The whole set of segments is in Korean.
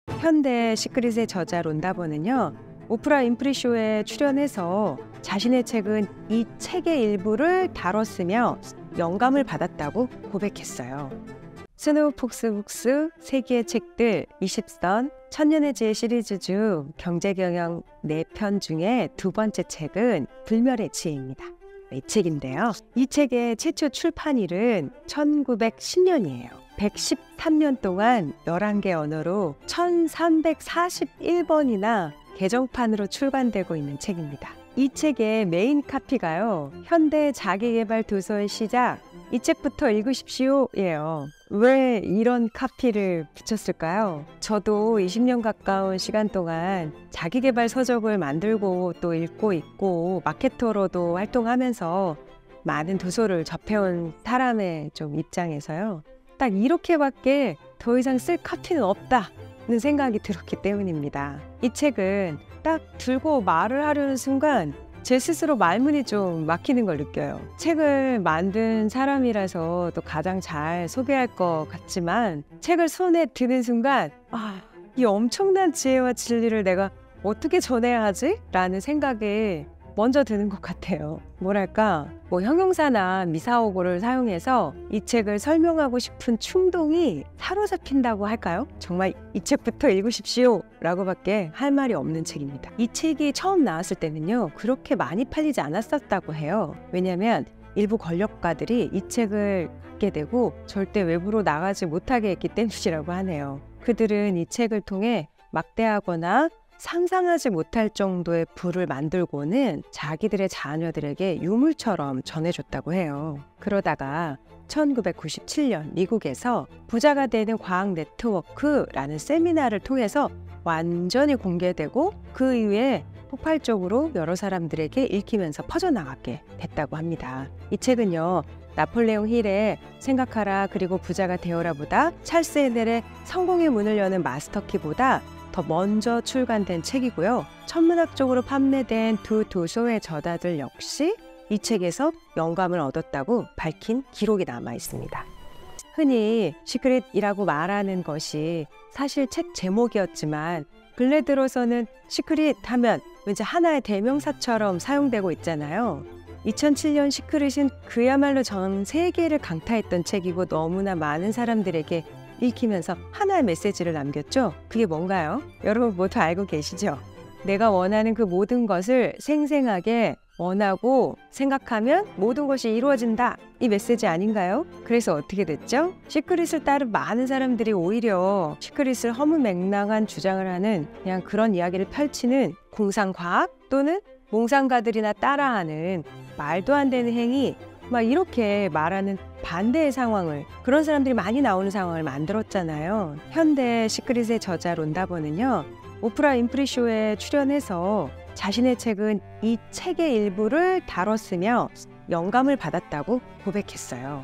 현대 시크릿의 저자 론다버는요, 오프라 윈프리 쇼에 출연해서 자신의 책은 이 책의 일부를 다뤘으며 영감을 받았다고 고백했어요. 스노우 폭스 북스, 세기의 책들, 20선, 천년의 지혜 시리즈 중 경제경영 4편 중에 두 번째 책은 불멸의 지혜입니다. 이 책인데요, 이 책의 최초 출판일은 1910년이에요. 113년 동안 11개 언어로 1341번이나 개정판으로 출간되고 있는 책입니다. 이 책의 메인 카피가요, 현대 자기계발 도서의 시작, 이 책부터 읽으십시오예요. 왜 이런 카피를 붙였을까요? 저도 20년 가까운 시간 동안 자기계발 서적을 만들고 또 읽고 있고 마케터로도 활동하면서 많은 도서를 접해온 사람의 좀 입장에서요, 딱 이렇게밖에 더 이상 쓸 카피는 없다는 생각이 들었기 때문입니다. 이 책은 딱 들고 말을 하려는 순간 제 스스로 말문이 좀 막히는 걸 느껴요. 책을 만든 사람이라서 또 가장 잘 소개할 것 같지만 책을 손에 드는 순간 이 엄청난 지혜와 진리를 내가 어떻게 전해야 하지? 라는 생각이 먼저 드는 것 같아요. 뭐랄까, 형용사나 미사오고를 사용해서 이 책을 설명하고 싶은 충동이 사로잡힌다고 할까요? 정말 이 책부터 읽으십시오 라고밖에 할 말이 없는 책입니다. 이 책이 처음 나왔을 때는요, 그렇게 많이 팔리지 않았었다고 해요. 왜냐하면 일부 권력가들이 이 책을 갖게 되고 절대 외부로 나가지 못하게 했기 때문이라고 하네요. 그들은 이 책을 통해 막대하거나 상상하지 못할 정도의 부를 만들고는 자기들의 자녀들에게 유물처럼 전해줬다고 해요. 그러다가 1997년 미국에서 부자가 되는 과학 네트워크라는 세미나를 통해서 완전히 공개되고 그 이후에 폭발적으로 여러 사람들에게 읽히면서 퍼져나가게 됐다고 합니다. 이 책은요, 나폴레옹 힐의 생각하라 그리고 부자가 되어라보다 찰스 헤넬의 성공의 문을 여는 마스터키보다 더 먼저 출간된 책이고요. 천문학적으로 판매된 두 도서의 저자들 역시 이 책에서 영감을 얻었다고 밝힌 기록이 남아 있습니다. 흔히 시크릿이라고 말하는 것이 사실 책 제목이었지만 근래 들어서는 시크릿 하면 왠지 하나의 대명사처럼 사용되고 있잖아요. 2007년 시크릿은 그야말로 전 세계를 강타했던 책이고 너무나 많은 사람들에게 읽히면서 하나의 메시지를 남겼죠. 그게 뭔가요? 여러분 모두 알고 계시죠? 내가 원하는 그 모든 것을 생생하게 원하고 생각하면 모든 것이 이루어진다, 이 메시지 아닌가요? 그래서 어떻게 됐죠? 시크릿을 따른 많은 사람들이 오히려 시크릿을 허무맹랑한 주장을 하는 그냥 그런 이야기를 펼치는 공상과학 또는 몽상가들이나 따라하는 말도 안 되는 행위, 막 이렇게 말하는 반대의 상황을, 그런 사람들이 많이 나오는 상황을 만들었잖아요. 현대 시크릿의 저자 론다버는요, 오프라 윈프리 쇼에 출연해서 자신의 책은 이 책의 일부를 다뤘으며 영감을 받았다고 고백했어요.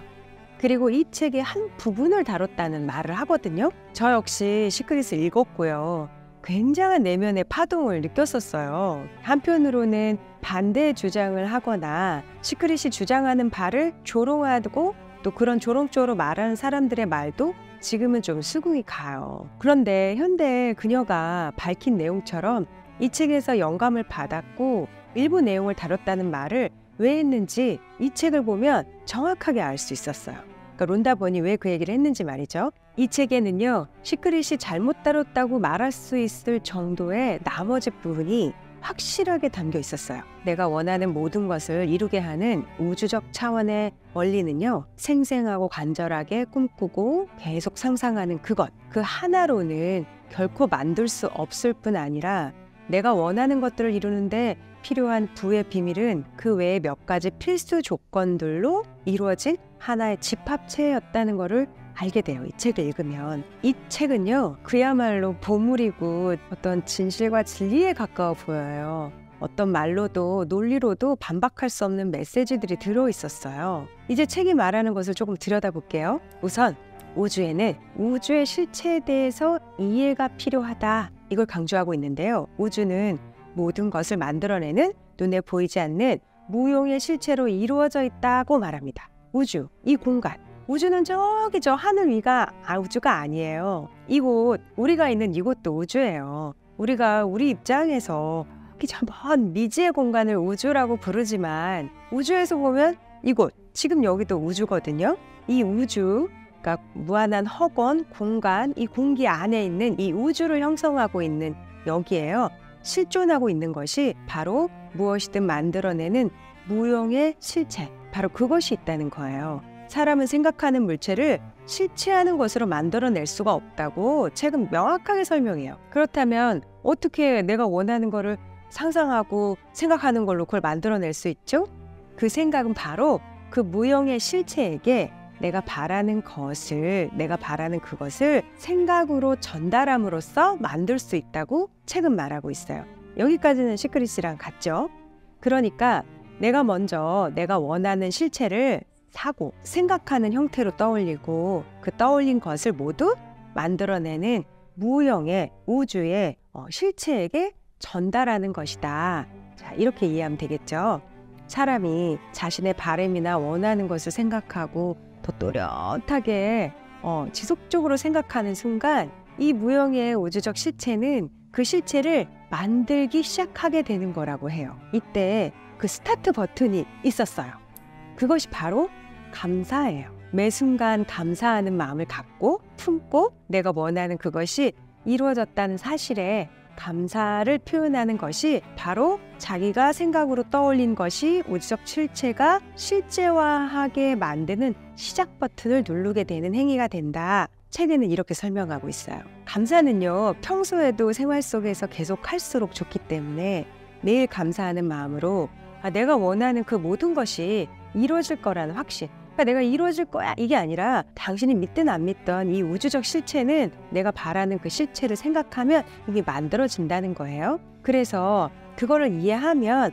그리고 이 책의 한 부분을 다뤘다는 말을 하거든요. 저 역시 시크릿을 읽었고요, 굉장한 내면의 파동을 느꼈었어요. 한편으로는 반대의 주장을 하거나 시크릿이 주장하는 바를 조롱하고 또 그런 조롱조로 말하는 사람들의 말도 지금은 좀 수긍이 가요. 그런데 현대 그녀가 밝힌 내용처럼 이 책에서 영감을 받았고 일부 내용을 다뤘다는 말을 왜 했는지 이 책을 보면 정확하게 알 수 있었어요. 그러니까 론다번이 왜 그 얘기를 했는지 말이죠. 이 책에는요, 시크릿이 잘못 다뤘다고 말할 수 있을 정도의 나머지 부분이 확실하게 담겨 있었어요. 내가 원하는 모든 것을 이루게 하는 우주적 차원의 원리는요, 생생하고 간절하게 꿈꾸고 계속 상상하는 그것, 그 하나로는 결코 만들 수 없을 뿐 아니라 내가 원하는 것들을 이루는데 필요한 부의 비밀은 그 외에 몇 가지 필수 조건들로 이루어진 하나의 집합체였다는 것을 알게 돼요. 이 책을 읽으면. 이 책은요, 그야말로 보물이고 어떤 진실과 진리에 가까워 보여요. 어떤 말로도 논리로도 반박할 수 없는 메시지들이 들어있었어요. 이제 책이 말하는 것을 조금 들여다볼게요. 우선 우주에는 우주의 실체에 대해서 이해가 필요하다, 이걸 강조하고 있는데요. 우주는 모든 것을 만들어내는 눈에 보이지 않는 무용의 실체로 이루어져 있다고 말합니다. 우주, 이 공간, 우주는 저기 저 하늘 위가 우주가 아니에요. 이곳, 우리가 있는 이곳도 우주예요. 우리가 우리 입장에서 저 먼 미지의 공간을 우주라고 부르지만 우주에서 보면 이곳, 지금 여기도 우주거든요. 이 우주, 그러니까 무한한 허건, 공간, 이 공기 안에 있는 이 우주를 형성하고 있는 여기에요. 실존하고 있는 것이 바로 무엇이든 만들어내는 무용의 실체, 바로 그것이 있다는 거예요. 사람은 생각하는 물체를 실체하는 것으로 만들어낼 수가 없다고 책은 명확하게 설명해요. 그렇다면 어떻게 내가 원하는 거를 상상하고 생각하는 걸로 그걸 만들어낼 수 있죠? 그 생각은 바로 그 무형의 실체에게 내가 바라는 그것을 생각으로 전달함으로써 만들 수 있다고 책은 말하고 있어요. 여기까지는 시크릿이랑 같죠? 그러니까 내가 먼저 내가 원하는 실체를 사고 생각하는 형태로 떠올리고 그 떠올린 것을 모두 만들어내는 무형의 우주의 실체에게 전달하는 것이다. 자, 이렇게 이해하면 되겠죠? 사람이 자신의 바람이나 원하는 것을 생각하고 더 또렷하게 지속적으로 생각하는 순간 이 무형의 우주적 실체는 그 실체를 만들기 시작하게 되는 거라고 해요. 이때 그 스타트 버튼이 있었어요. 그것이 바로 감사예요. 매 순간 감사하는 마음을 갖고 품고 내가 원하는 그것이 이루어졌다는 사실에 감사를 표현하는 것이 바로 자기가 생각으로 떠올린 것이 우주적 실체가 실제화하게 만드는 시작 버튼을 누르게 되는 행위가 된다. 책에는 이렇게 설명하고 있어요. 감사는요, 평소에도 생활 속에서 계속 할수록 좋기 때문에 매일 감사하는 마음으로 내가 원하는 그 모든 것이 이루어질 거라는 확신, 내가 이루어질 거야 이게 아니라 당신이 믿든 안 믿든 이 우주적 실체는 내가 바라는 그 실체를 생각하면 이게 만들어진다는 거예요. 그래서 그거를 이해하면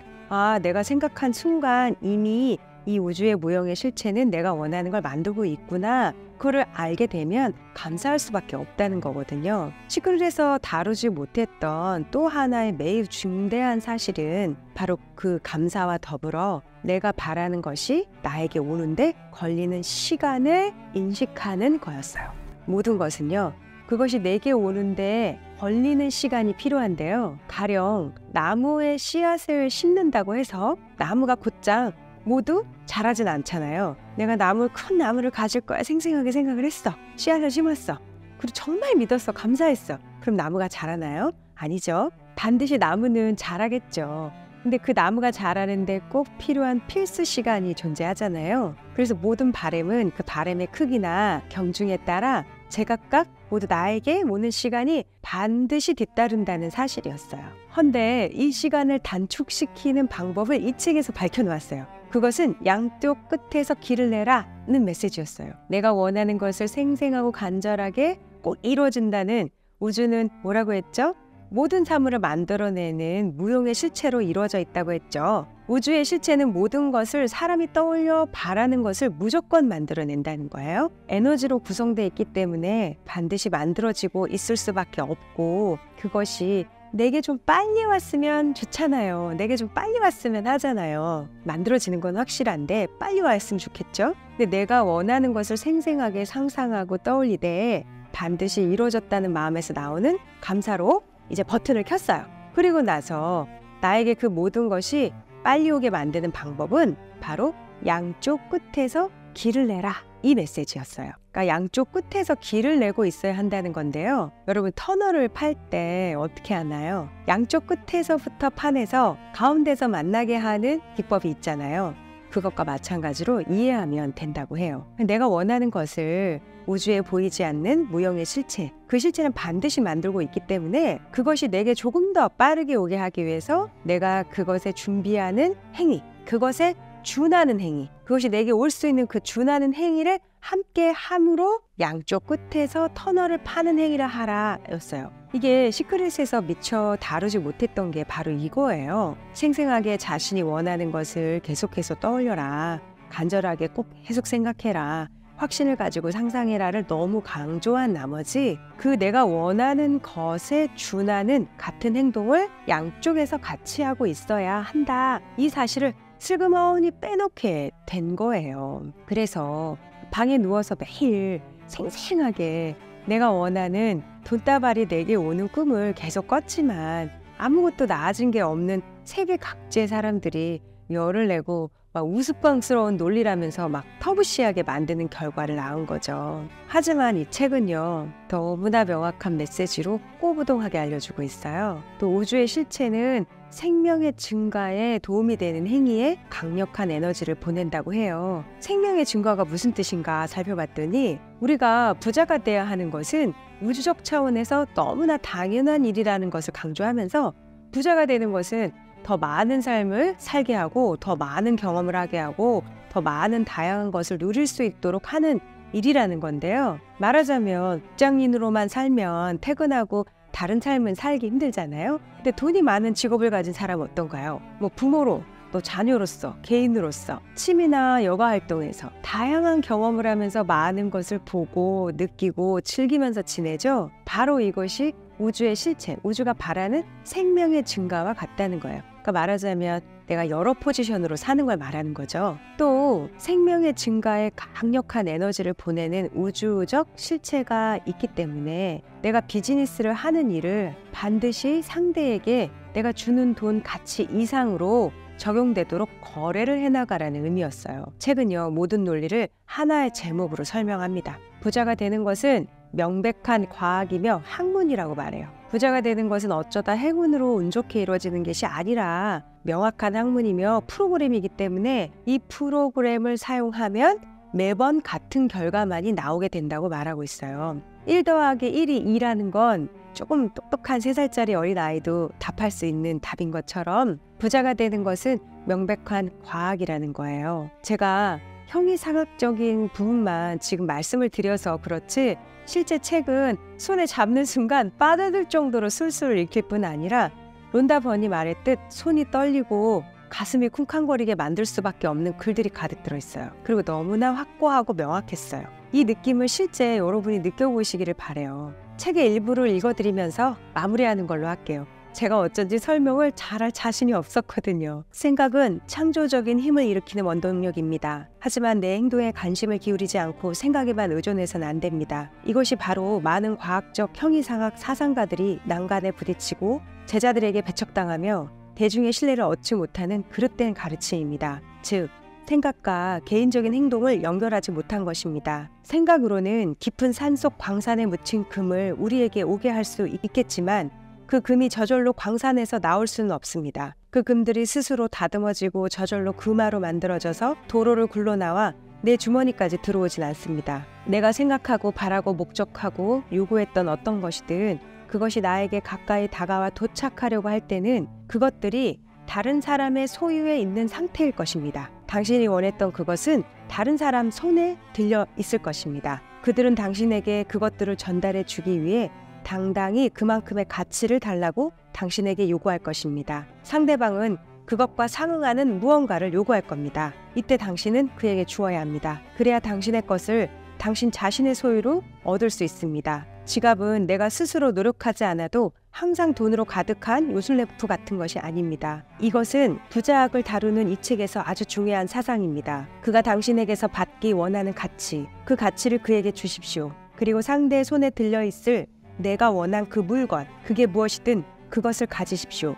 내가 생각한 순간 이미 이 우주의 무형의 실체는 내가 원하는 걸 만들고 있구나. 그거를 알게 되면 감사할 수밖에 없다는 거거든요. 시크릿에서 다루지 못했던 또 하나의 매우 중대한 사실은 바로 그 감사와 더불어 내가 바라는 것이 나에게 오는데 걸리는 시간을 인식하는 거였어요. 모든 것은요, 그것이 내게 오는데 걸리는 시간이 필요한데요. 가령 나무의 씨앗을 심는다고 해서 나무가 곧장 모두 자라진 않잖아요. 내가 큰 나무를 가질 거야 생생하게 생각을 했어. 씨앗을 심었어. 그리고 정말 믿었어. 감사했어. 그럼 나무가 자라나요? 아니죠. 반드시 나무는 자라겠죠. 근데 그 나무가 자라는데 꼭 필요한 필수 시간이 존재하잖아요. 그래서 모든 바람은 그 바람의 크기나 경중에 따라 제각각 모두 나에게 오는 시간이 반드시 뒤따른다는 사실이었어요. 헌데 이 시간을 단축시키는 방법을 이 책에서 밝혀놓았어요. 그것은 양쪽 끝에서 길을 내라는 메시지였어요. 내가 원하는 것을 생생하고 간절하게 꼭 이루어진다는 우주는 뭐라고 했죠? 모든 사물을 만들어내는 무용의 실체로 이루어져 있다고 했죠. 우주의 실체는 모든 것을 사람이 떠올려 바라는 것을 무조건 만들어낸다는 거예요. 에너지로 구성되어 있기 때문에 반드시 만들어지고 있을 수밖에 없고 그것이 내게 좀 빨리 왔으면 좋잖아요. 내게 좀 빨리 왔으면 하잖아요. 만들어지는 건 확실한데 빨리 왔으면 좋겠죠? 근데 내가 원하는 것을 생생하게 상상하고 떠올리되 반드시 이루어졌다는 마음에서 나오는 감사로 이제 버튼을 켰어요. 그리고 나서 나에게 그 모든 것이 빨리 오게 만드는 방법은 바로 양쪽 끝에서 길을 내라 이 메시지였어요. 그러니까 양쪽 끝에서 길을 내고 있어야 한다는 건데요. 여러분 터널을 팔 때 어떻게 하나요? 양쪽 끝에서부터 파내서 가운데서 만나게 하는 기법이 있잖아요. 그것과 마찬가지로 이해하면 된다고 해요. 내가 원하는 것을 우주에 보이지 않는 무형의 실체, 그 실체는 반드시 만들고 있기 때문에 그것이 내게 조금 더 빠르게 오게 하기 위해서 내가 그것에 준비하는 행위, 그것에 준하는 행위, 그것이 내게 올 수 있는 그 준하는 행위를 함께 함으로 양쪽 끝에서 터널을 파는 행위를 하라 였어요. 이게 시크릿에서 미처 다루지 못했던 게 바로 이거예요. 생생하게 자신이 원하는 것을 계속해서 떠올려라. 간절하게 꼭 계속 생각해라. 확신을 가지고 상상해라를 너무 강조한 나머지 그 내가 원하는 것에 준하는 같은 행동을 양쪽에서 같이 하고 있어야 한다. 이 사실을 슬그머니 빼놓게 된 거예요. 그래서 방에 누워서 매일 생생하게 내가 원하는 돈다발이 내게 오는 꿈을 계속 꿨지만 아무것도 나아진 게 없는 세계 각지의 사람들이 열을 내고 막 우스꽝스러운 논리라면서 막 터부시하게 만드는 결과를 낳은 거죠. 하지만 이 책은요, 너무나 명확한 메시지로 꼬부동하게 알려주고 있어요. 또 우주의 실체는 생명의 증가에 도움이 되는 행위에 강력한 에너지를 보낸다고 해요. 생명의 증가가 무슨 뜻인가 살펴봤더니 우리가 부자가 돼야 하는 것은 우주적 차원에서 너무나 당연한 일이라는 것을 강조하면서 부자가 되는 것은 더 많은 삶을 살게 하고 더 많은 경험을 하게 하고 더 많은 다양한 것을 누릴 수 있도록 하는 일이라는 건데요. 말하자면 직장인으로만 살면 퇴근하고 다른 삶은 살기 힘들잖아요. 근데 돈이 많은 직업을 가진 사람은 어떤가요? 뭐 부모로, 또 자녀로서, 개인으로서 취미나 여가 활동에서 다양한 경험을 하면서 많은 것을 보고 느끼고 즐기면서 지내죠. 바로 이것이 우주의 실체, 우주가 바라는 생명의 증가와 같다는 거예요. 그러니까 말하자면 내가 여러 포지션으로 사는 걸 말하는 거죠. 또 생명의 증가에 강력한 에너지를 보내는 우주적 실체가 있기 때문에 내가 비즈니스를 하는 일을 반드시 상대에게 내가 주는 돈 가치 이상으로 적용되도록 거래를 해나가라는 의미였어요. 책은요, 모든 논리를 하나의 제목으로 설명합니다. 부자가 되는 것은 명백한 과학이며 학문이라고 말해요. 부자가 되는 것은 어쩌다 행운으로 운 좋게 이루어지는 것이 아니라 명확한 학문이며 프로그램이기 때문에 이 프로그램을 사용하면 매번 같은 결과만이 나오게 된다고 말하고 있어요. 1 더하기 1이 2라는 건 조금 똑똑한 3살짜리 어린아이도 답할 수 있는 답인 것처럼 부자가 되는 것은 명백한 과학이라는 거예요. 제가 형이상학적인 부분만 지금 말씀을 드려서 그렇지 실제 책은 손에 잡는 순간 빠져들 정도로 술술 읽힐 뿐 아니라 론다 번이 말했듯 손이 떨리고 가슴이 쿵쾅거리게 만들 수밖에 없는 글들이 가득 들어있어요. 그리고 너무나 확고하고 명확했어요. 이 느낌을 실제 여러분이 느껴보시기를 바라요. 책의 일부를 읽어드리면서 마무리하는 걸로 할게요. 제가 어쩐지 설명을 잘할 자신이 없었거든요. 생각은 창조적인 힘을 일으키는 원동력입니다. 하지만 내 행동에 관심을 기울이지 않고 생각에만 의존해서는 안 됩니다. 이것이 바로 많은 과학적 형이상학 사상가들이 난간에 부딪히고 제자들에게 배척당하며 대중의 신뢰를 얻지 못하는 그릇된 가르침입니다. 즉, 생각과 개인적인 행동을 연결하지 못한 것입니다. 생각으로는 깊은 산속 광산에 묻힌 금을 우리에게 오게 할 수 있겠지만 그 금이 저절로 광산에서 나올 수는 없습니다. 그 금들이 스스로 다듬어지고 저절로 금화로 만들어져서 도로를 굴러나와 내 주머니까지 들어오진 않습니다. 내가 생각하고 바라고 목적하고 요구했던 어떤 것이든 그것이 나에게 가까이 다가와 도착하려고 할 때는 그것들이 다른 사람의 소유에 있는 상태일 것입니다. 당신이 원했던 그것은 다른 사람 손에 들려 있을 것입니다. 그들은 당신에게 그것들을 전달해 주기 위해 당당히 그만큼의 가치를 달라고 당신에게 요구할 것입니다. 상대방은 그것과 상응하는 무언가를 요구할 겁니다. 이때 당신은 그에게 주어야 합니다. 그래야 당신의 것을 당신 자신의 소유로 얻을 수 있습니다. 지갑은 내가 스스로 노력하지 않아도 항상 돈으로 가득한 요술래프 같은 것이 아닙니다. 이것은 부자학을 다루는 이 책에서 아주 중요한 사상입니다. 그가 당신에게서 받기 원하는 가치, 그 가치를 그에게 주십시오. 그리고 상대의 손에 들려있을 내가 원한 그 물건, 그게 무엇이든 그것을 가지십시오.